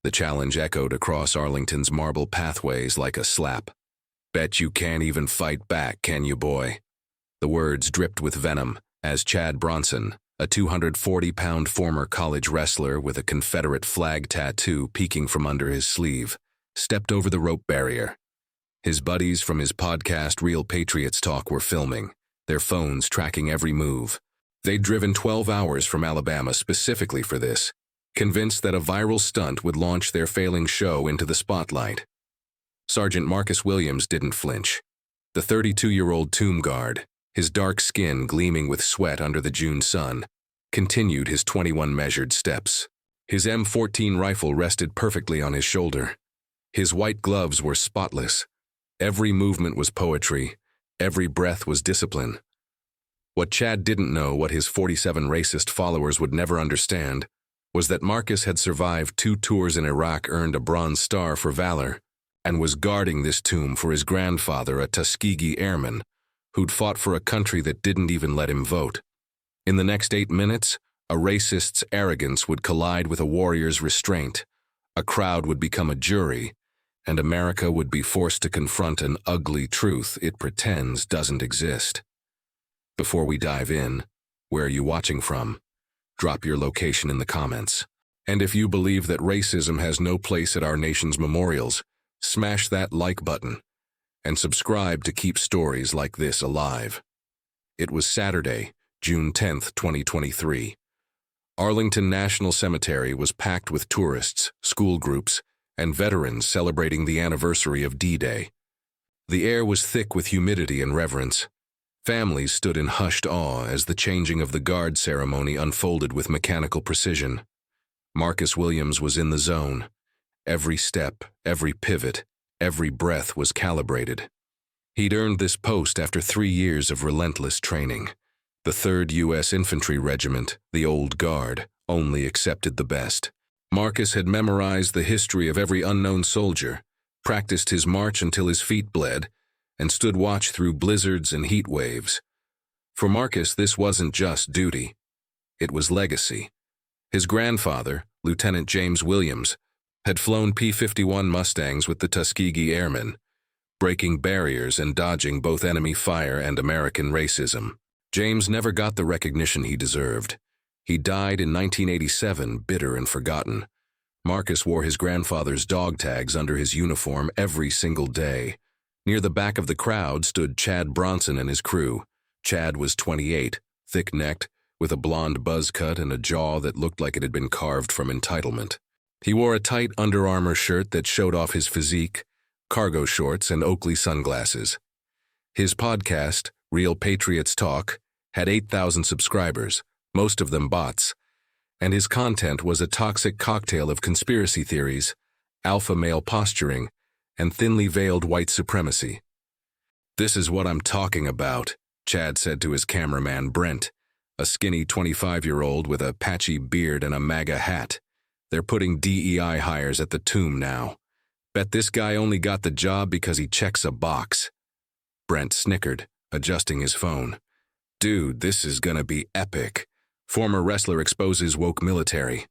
The challenge echoed across Arlington's marble pathways like a slap. "Bet you can't even fight back, can you, boy?" The words dripped with venom as Chad Bronson, a 240-pound former college wrestler with a Confederate flag tattoo peeking from under his sleeve, stepped over the rope barrier. His buddies from his podcast Real Patriots Talk were filming, their phones tracking every move. They'd driven 12 hours from Alabama specifically for this, convinced that a viral stunt would launch their failing show into the spotlight. Sergeant Marcus Williams didn't flinch. The 32-year-old tomb guard, his dark skin gleaming with sweat under the June sun, continued his 21 measured steps. His M14 rifle rested perfectly on his shoulder. His white gloves were spotless. Every movement was poetry. Every breath was discipline. What Chad didn't know, what his 47 racist followers would never understand, was that Marcus had survived 2 tours in Iraq, earned a Bronze Star for valor, and was guarding this tomb for his grandfather, a Tuskegee airman, who'd fought for a country that didn't even let him vote. In the next 8 minutes, a racist's arrogance would collide with a warrior's restraint, a crowd would become a jury, and America would be forced to confront an ugly truth it pretends doesn't exist. Before we dive in, where are you watching from? Drop your location in the comments. And if you believe that racism has no place at our nation's memorials, smash that like button and subscribe to keep stories like this alive. It was Saturday, June 10th, 2023. Arlington National Cemetery was packed with tourists, school groups, and veterans celebrating the anniversary of D-Day. The air was thick with humidity and reverence. Families stood in hushed awe as the changing of the guard ceremony unfolded with mechanical precision. Marcus Williams was in the zone. Every step, every pivot, every breath was calibrated. He'd earned this post after 3 years of relentless training. The 3rd U.S. Infantry Regiment, the Old Guard, only accepted the best. Marcus had memorized the history of every unknown soldier, practiced his march until his feet bled, and stood watch through blizzards and heat waves. For Marcus, this wasn't just duty. It was legacy. His grandfather, Lieutenant James Williams, had flown P-51 Mustangs with the Tuskegee Airmen, breaking barriers and dodging both enemy fire and American racism. James never got the recognition he deserved. He died in 1987, bitter and forgotten. Marcus wore his grandfather's dog tags under his uniform every single day. Near the back of the crowd stood Chad Bronson and his crew. Chad was 28, thick-necked, with a blonde buzz cut and a jaw that looked like it had been carved from entitlement. He wore a tight Under Armour shirt that showed off his physique, cargo shorts, and Oakley sunglasses. His podcast, Real Patriots Talk, had 8,000 subscribers, most of them bots, and his content was a toxic cocktail of conspiracy theories, alpha male posturing, and thinly veiled white supremacy. "This is what I'm talking about," Chad said to his cameraman Brent, a skinny 25-year-old with a patchy beard and a MAGA hat. "They're putting DEI hires at the tomb now. Bet this guy only got the job because he checks a box." Brent snickered, adjusting his phone. "Dude, this is gonna be epic." Former wrestler exposes woke military.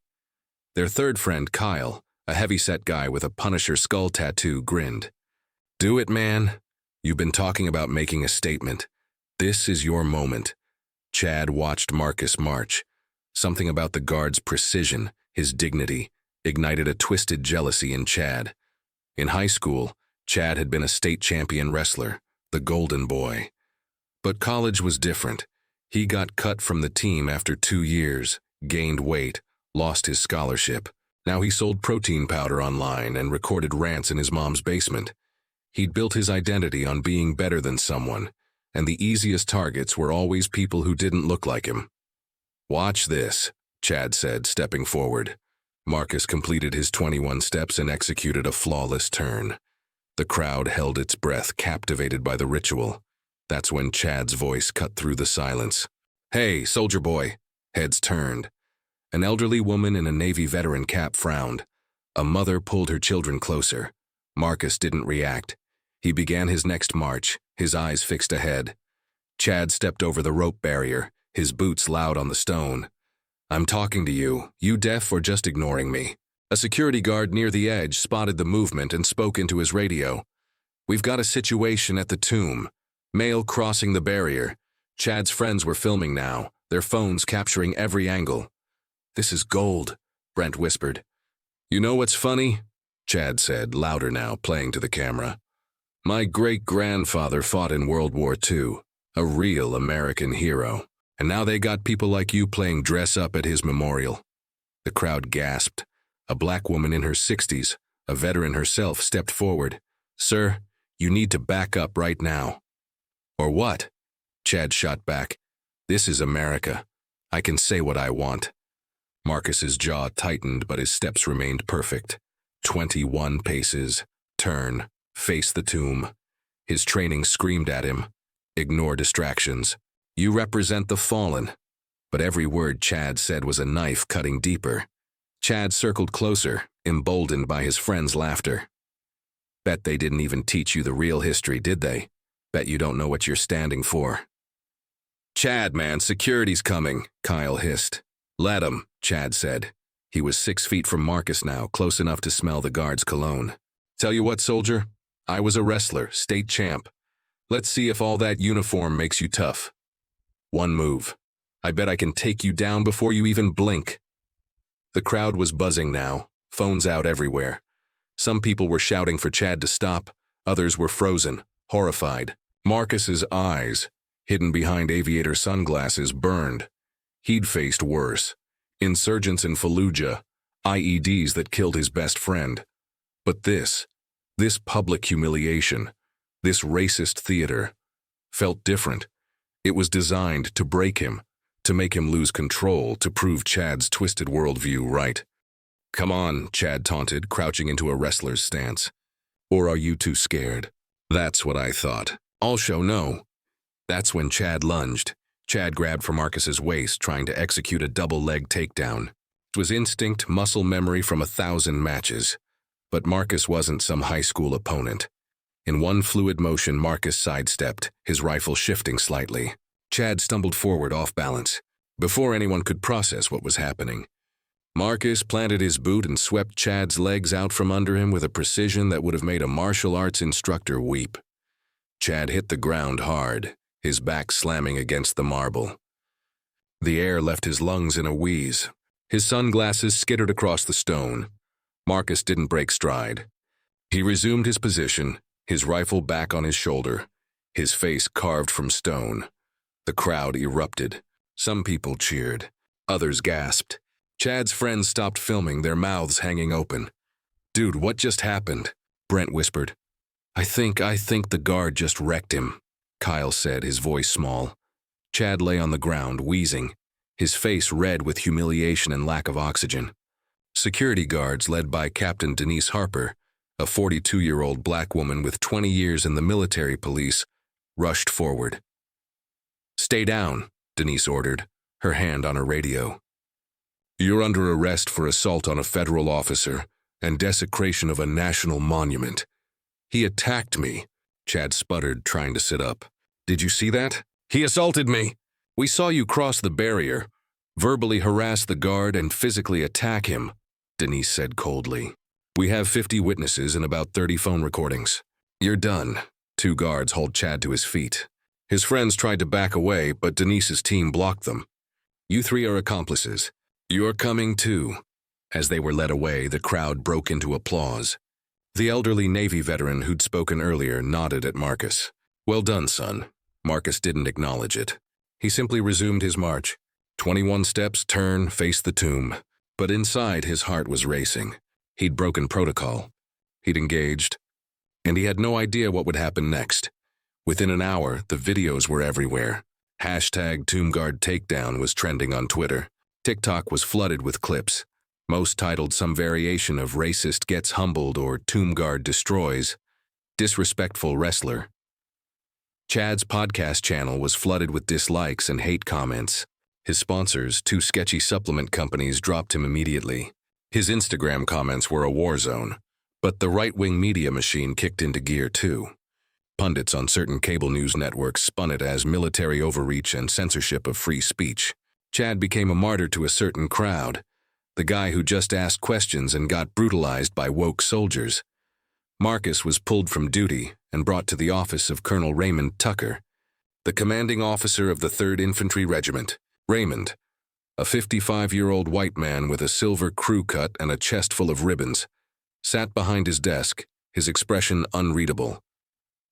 Their third friend, Kyle, a heavy-set guy with a Punisher skull tattoo, grinned. "Do it, man. You've been talking about making a statement. This is your moment." Chad watched Marcus march. Something about the guard's precision, his dignity, ignited a twisted jealousy in Chad. In high school, Chad had been a state champion wrestler, the Golden Boy. But college was different. He got cut from the team after 2 years, gained weight, lost his scholarship. Now he sold protein powder online and recorded rants in his mom's basement. He'd built his identity on being better than someone, and the easiest targets were always people who didn't look like him. "Watch this," Chad said, stepping forward. Marcus completed his 21 steps and executed a flawless turn. The crowd held its breath, captivated by the ritual. That's when Chad's voice cut through the silence. "Hey, soldier boy." Heads turned. An elderly woman in a Navy veteran cap frowned. A mother pulled her children closer. Marcus didn't react. He began his next march, his eyes fixed ahead. Chad stepped over the rope barrier, his boots loud on the stone. "I'm talking to you. You deaf or just ignoring me?" A security guard near the edge spotted the movement and spoke into his radio. "We've got a situation at the tomb. Male crossing the barrier. Chad's friends were filming now, their phones capturing every angle." "This is gold," Brent whispered. "You know what's funny?" Chad said, louder now, playing to the camera. "My great-grandfather fought in World War II, a real American hero. And now they got people like you playing dress-up at his memorial." The crowd gasped. A black woman in her 60s, a veteran herself, stepped forward. "Sir, you need to back up right now." "Or what?" Chad shot back. "This is America. I can say what I want." Marcus's jaw tightened, but his steps remained perfect. 21 paces. Turn. Face the tomb. His training screamed at him. Ignore distractions. You represent the fallen. But every word Chad said was a knife cutting deeper. Chad circled closer, emboldened by his friend's laughter. "Bet they didn't even teach you the real history, did they? Bet you don't know what you're standing for." "Chad, man, security's coming," Kyle hissed. "Let 'em," Chad said. He was 6 feet from Marcus now, close enough to smell the guard's cologne. "Tell you what, soldier, I was a wrestler, state champ. Let's see if all that uniform makes you tough. One move. I bet I can take you down before you even blink." The crowd was buzzing now, phones out everywhere. Some people were shouting for Chad to stop, others were frozen, horrified. Marcus's eyes, hidden behind aviator sunglasses, burned. He'd faced worse. Insurgents in Fallujah, IEDs that killed his best friend. But this public humiliation, this racist theater, felt different. It was designed to break him, to make him lose control, to prove Chad's twisted worldview right. "Come on," Chad taunted, crouching into a wrestler's stance. "Or are you too scared?" "That's what I thought. I'll show no." That's when Chad lunged. Chad grabbed for Marcus's waist, trying to execute a double-leg takedown. It was instinct, muscle memory from 1,000 matches. But Marcus wasn't some high school opponent. In one fluid motion, Marcus sidestepped, his rifle shifting slightly. Chad stumbled forward off balance. Before anyone could process what was happening, Marcus planted his boot and swept Chad's legs out from under him with a precision that would have made a martial arts instructor weep. Chad hit the ground hard, his back slamming against the marble. The air left his lungs in a wheeze. His sunglasses skittered across the stone. Marcus didn't break stride. He resumed his position, his rifle back on his shoulder, his face carved from stone. The crowd erupted. Some people cheered. Others gasped. Chad's friends stopped filming, their mouths hanging open. "Dude, what just happened?" Brent whispered. I think the guard just wrecked him," Kyle said, his voice small. Chad lay on the ground, wheezing, his face red with humiliation and lack of oxygen. Security guards, led by Captain Denise Harper, a 42-year-old black woman with 20 years in the military police, rushed forward. "Stay down," Denise ordered, her hand on her radio. "You're under arrest for assault on a federal officer and desecration of a national monument." "He attacked me," Chad sputtered, trying to sit up. "Did you see that? He assaulted me. We saw you cross the barrier, verbally harass the guard and physically attack him," Denise said coldly. "We have 50 witnesses and about 30 phone recordings. You're done." 2 guards hauled Chad to his feet. His friends tried to back away, but Denise's team blocked them. "You 3 are accomplices. You're coming too." As they were led away, the crowd broke into applause. The elderly Navy veteran who'd spoken earlier nodded at Marcus. "Well done, son." Marcus didn't acknowledge it. He simply resumed his march. 21 steps, turn, face the tomb. But inside, his heart was racing. He'd broken protocol. He'd engaged. And he had no idea what would happen next. Within an hour, the videos were everywhere. #TombGuardTakedown was trending on Twitter. TikTok was flooded with clips. Most titled some variation of "racist gets humbled" or "tomb guard destroys," "disrespectful wrestler." Chad's podcast channel was flooded with dislikes and hate comments. His sponsors, 2 sketchy supplement companies, dropped him immediately. His Instagram comments were a war zone. But the right-wing media machine kicked into gear too. Pundits on certain cable news networks spun it as military overreach and censorship of free speech. Chad became a martyr to a certain crowd, the guy who just asked questions and got brutalized by woke soldiers. Marcus was pulled from duty and brought to the office of Colonel Raymond Tucker, the commanding officer of the 3rd Infantry Regiment. Raymond, a 55-year-old white man with a silver crew cut and a chest full of ribbons, sat behind his desk, his expression unreadable.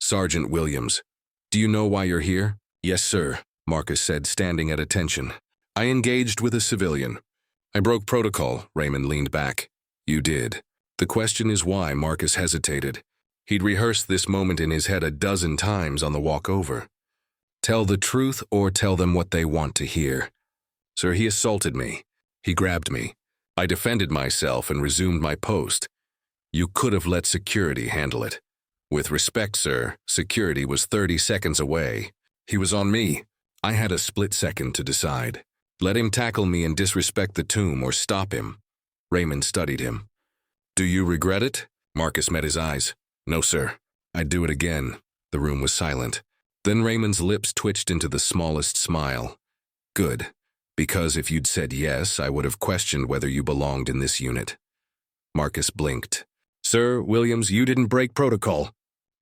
"Sergeant Williams, do you know why you're here?" "Yes, sir," Marcus said, standing at attention. "I engaged with a civilian." "I broke protocol," Raymond leaned back. "You did." The question is why Marcus hesitated. He'd rehearsed this moment in his head a dozen times on the walk over. Tell the truth or tell them what they want to hear. "Sir, he assaulted me. He grabbed me. I defended myself and resumed my post. You could have let security handle it." "With respect, sir, security was 30 seconds away. He was on me. I had a split second to decide. Let him tackle me and disrespect the tomb or stop him." Raymond studied him. "Do you regret it?" Marcus met his eyes. "No, sir. I'd do it again." The room was silent. Then Raymond's lips twitched into the smallest smile. "Good. Because if you'd said yes, I would have questioned whether you belonged in this unit." Marcus blinked. "Sir, Williams, you didn't break protocol.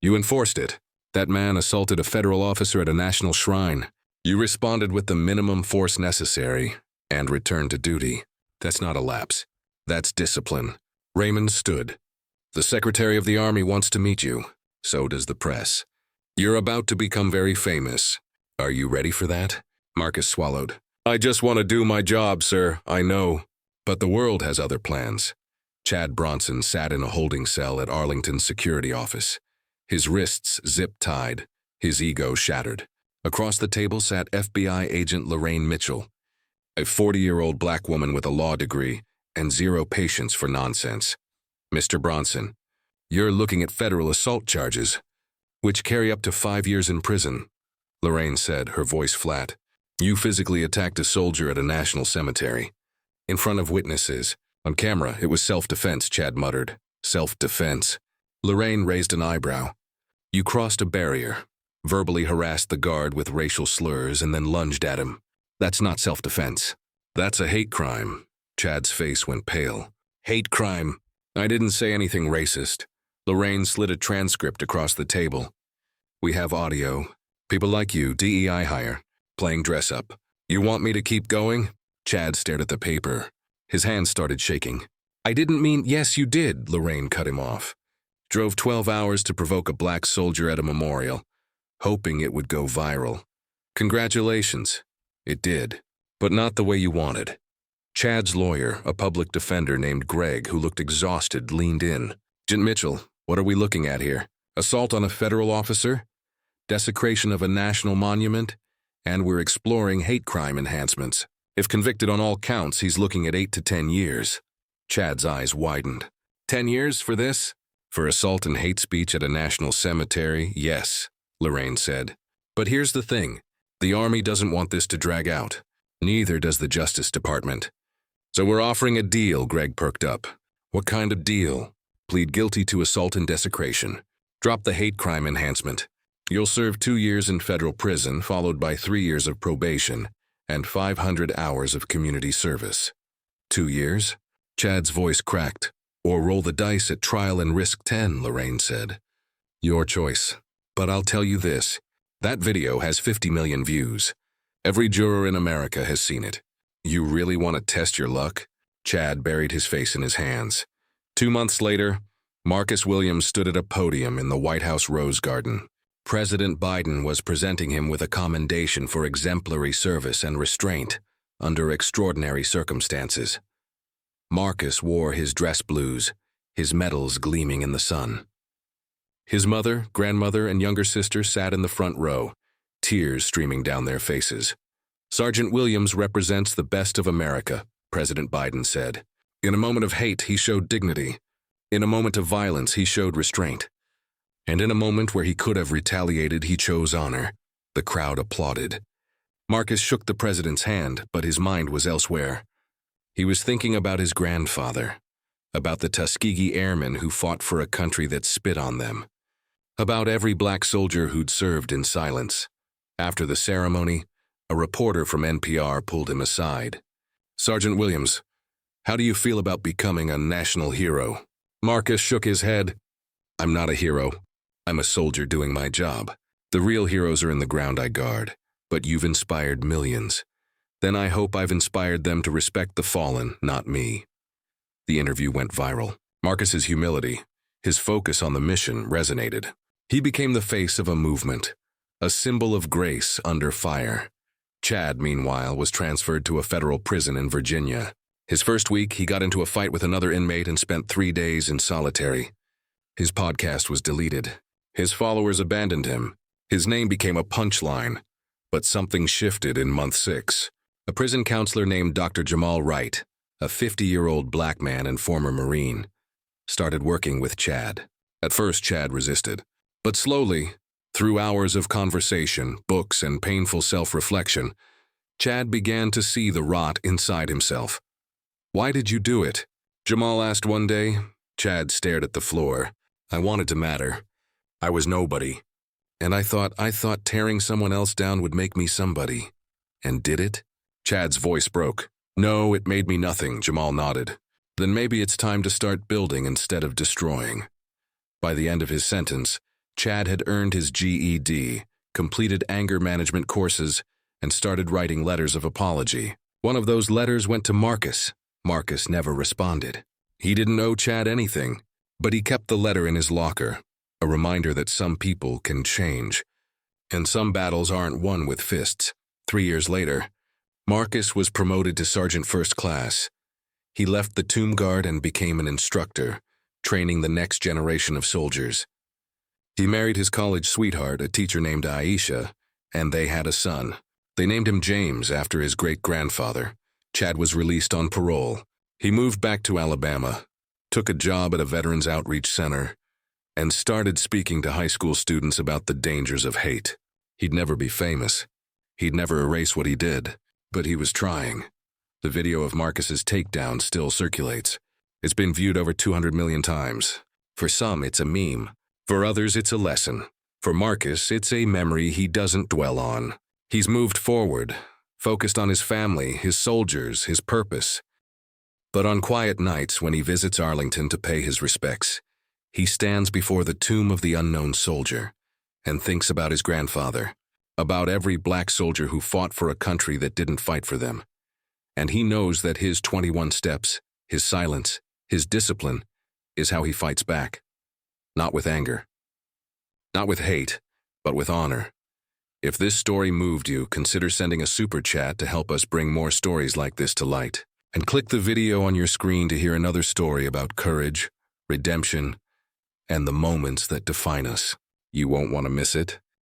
You enforced it. That man assaulted a federal officer at a national shrine. You responded with the minimum force necessary and returned to duty. That's not a lapse. That's discipline." Raymond stood. "The Secretary of the Army wants to meet you. So does the press. You're about to become very famous. Are you ready for that?" Marcus swallowed. "I just want to do my job, sir, I know. But the world has other plans." Chad Bronson sat in a holding cell at Arlington's security office. His wrists zip-tied, his ego shattered. Across the table sat FBI agent Lorraine Mitchell, a 40-year-old black woman with a law degree and zero patience for nonsense. "Mr. Bronson, you're looking at federal assault charges, which carry up to 5 years in prison," Lorraine said, her voice flat. "You physically attacked a soldier at a national cemetery. In front of witnesses. On camera, it was self-defense," Chad muttered. "Self-defense." Lorraine raised an eyebrow. "You crossed a barrier, verbally harassed the guard with racial slurs, and then lunged at him. That's not self-defense. That's a hate crime." Chad's face went pale. "Hate crime. I didn't say anything racist." Lorraine slid a transcript across the table. "We have audio. People like you, DEI hire, playing dress-up. You want me to keep going?" Chad stared at the paper. His hands started shaking. "I didn't mean—" "Yes, you did," Lorraine cut him off. "Drove 12 hours to provoke a black soldier at a memorial, hoping it would go viral. Congratulations. It did. But not the way you wanted." Chad's lawyer, a public defender named Greg, who looked exhausted, leaned in. "Agent Mitchell, what are we looking at here? Assault on a federal officer? Desecration of a national monument? And we're exploring hate crime enhancements. If convicted on all counts, he's looking at 8 to 10 years. Chad's eyes widened. 10 years for this? "For assault and hate speech at a national cemetery, yes," Lorraine said. "But here's the thing. The Army doesn't want this to drag out. Neither does the Justice Department. So we're offering a deal," Greg perked up. "What kind of deal?" "Plead guilty to assault and desecration. Drop the hate crime enhancement. You'll serve 2 years in federal prison, followed by 3 years of probation and 500 hours of community service." 2 years? Chad's voice cracked. "Or roll the dice at trial and risk 10, Lorraine said. "Your choice. But I'll tell you this. That video has 50 million views. Every juror in America has seen it. You really want to test your luck?" Chad buried his face in his hands. 2 months later, Marcus Williams stood at a podium in the White House Rose Garden. President Biden was presenting him with a commendation for exemplary service and restraint under extraordinary circumstances. Marcus wore his dress blues, his medals gleaming in the sun. His mother, grandmother, and younger sister sat in the front row, tears streaming down their faces. "Sergeant Williams represents the best of America," President Biden said. "In a moment of hate, he showed dignity. In a moment of violence, he showed restraint. And in a moment where he could have retaliated, he chose honor." The crowd applauded. Marcus shook the president's hand, but his mind was elsewhere. He was thinking about his grandfather, about the Tuskegee Airmen who fought for a country that spit on them, about every black soldier who'd served in silence. After the ceremony, a reporter from NPR pulled him aside. "Sergeant Williams, How do you feel about becoming a national hero? Marcus shook his head. I'm not a hero. I'm a soldier doing my job. The real heroes are in the ground I guard, but you've inspired millions. Then I hope I've inspired them to respect the fallen, not me. The interview went viral. Marcus's humility, his focus on the mission, resonated. He became the face of a movement, a symbol of grace under fire. Chad, meanwhile, was transferred to a federal prison in Virginia. His first week, he got into a fight with another inmate and spent 3 days in solitary. His podcast was deleted. His followers abandoned him. His name became a punchline. But something shifted in month 6. A prison counselor named Dr. Jamal Wright, a 50-year-old black man and former Marine, started working with Chad. At first, Chad resisted. But slowly, through hours of conversation, books, and painful self-reflection, Chad began to see the rot inside himself. Why did you do it? Jamal asked one day. Chad stared at the floor. I wanted to matter. I was nobody. And I thought tearing someone else down would make me somebody. And did it? Chad's voice broke. No, it made me nothing, Jamal nodded. Then maybe it's time to start building instead of destroying. By the end of his sentence, Chad had earned his GED, completed anger management courses, and started writing letters of apology. One of those letters went to Marcus. Marcus never responded. He didn't owe Chad anything, but he kept the letter in his locker, a reminder that some people can change. And some battles aren't won with fists. 3 years later, Marcus was promoted to Sergeant First Class. He left the Tomb Guard and became an instructor, training the next generation of soldiers. He married his college sweetheart, a teacher named Aisha, and they had a son. They named him James after his great-grandfather. Chad was released on parole. He moved back to Alabama, took a job at a veterans outreach center, and started speaking to high school students about the dangers of hate. He'd never be famous. He'd never erase what he did, but he was trying. The video of Marcus's takedown still circulates. It's been viewed over 200 million times. For some, it's a meme. For others, it's a lesson. For Marcus, it's a memory he doesn't dwell on. He's moved forward, focused on his family, his soldiers, his purpose. But on quiet nights when he visits Arlington to pay his respects, he stands before the tomb of the unknown soldier and thinks about his grandfather, about every black soldier who fought for a country that didn't fight for them. And he knows that his 21 steps, his silence, his discipline, is how he fights back. Not with anger, not with hate, but with honor. If this story moved you, consider sending a super chat to help us bring more stories like this to light. And click the video on your screen to hear another story about courage, redemption, and the moments that define us. You won't want to miss it.